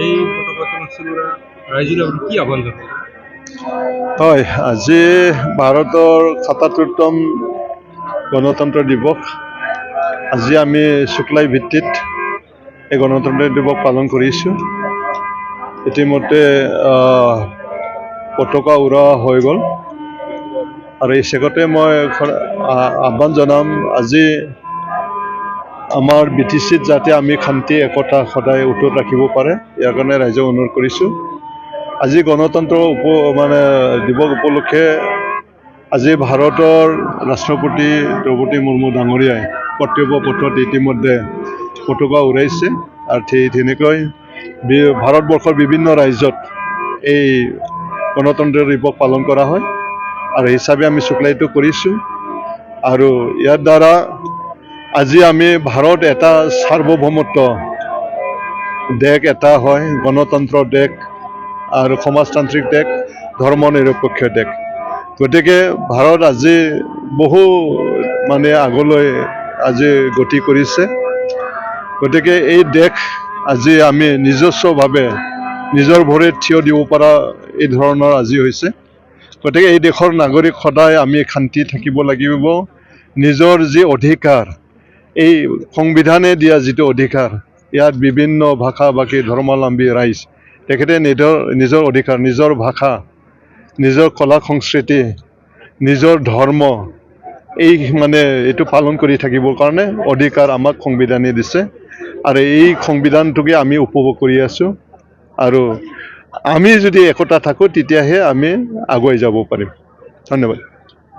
এই পতাকা উত্তোলন ৰাইজলৈ কি আহ্বান জনাব? হয়, আজি ভাৰতৰ ৭৭তম গণতন্ত্ৰ দিৱস। আজি আমি শুক্লাই ভিত্তিত এই গণতন্ত্ৰ দিৱস পালন কৰিছোঁ। ইতিমধ্যে পতাকা উৰা হৈ গ'ল আৰু এই চেগতে মই আহ্বান জনাম, আজি আমাৰ BTCত যাতে আমি শান্তি একতা সদায় অটুট ৰাখিব পাৰে, ইয়াৰ কাৰণে ৰাইজক অনুৰোধ কৰিছোঁ। আজি গণতন্ত্ৰ দিৱস উপলক্ষে আজি ভাৰতৰ ৰাষ্ট্ৰপতি দ্ৰৌপদী মুৰ্মু ডাঙৰীয়াই কৰ্তব্য পথত ইতিমধ্যে পতাকা উৰাইছে আৰু তেনেকৈ ভাৰতবৰ্ষৰ বিভিন্ন ৰাজ্যত এই গণতন্ত্ৰ দিৱস পালন কৰা হয় আৰু হিচাপে আমি শুক্লাইটো কৰিছোঁ। আৰু ইয়াৰ দ্বাৰা আজি আমি ভাৰত এটা সাৰ্বভৌমত্ব দেশ এটা হয়, গণতন্ত্ৰ দেশ আৰু সমাজতান্ত্ৰিক দেশ, ধৰ্ম নিৰপেক্ষ দেশ। গতিকে ভাৰত আজি বহু আগলৈ আজি গতি কৰিছে। গতিকে এই দেশ আজি আমি নিজস্বভাৱে নিজৰ ভৰিত থিয় দিব পৰা এই ধৰণৰ আজি হৈছে। গতিকে এই দেশৰ নাগৰিক সদায় আমি শান্তি থাকিব লাগিব। নিজৰ যি অধিকাৰ, এই সংবিধানে দিয়া যিটো অধিকাৰ, ইয়াত বিভিন্ন ভাষা ভাষী ধৰ্মাৱলম্বী ৰাইজ তেখেতে নিজৰ অধিকাৰ, নিজৰ ভাষা, নিজৰ কলা সংস্কৃতি, নিজৰ ধৰ্ম এইটো পালন কৰি থাকিবৰ কাৰণে অধিকাৰ আমাক সংবিধানে দিছে আৰু এই সংবিধানটোকে আমি উপভোগ কৰি আছোঁ। আৰু আমি যদি একতা থাকোঁ তেতিয়াহে আমি আগুৱাই যাব পাৰিম। ধন্যবাদ।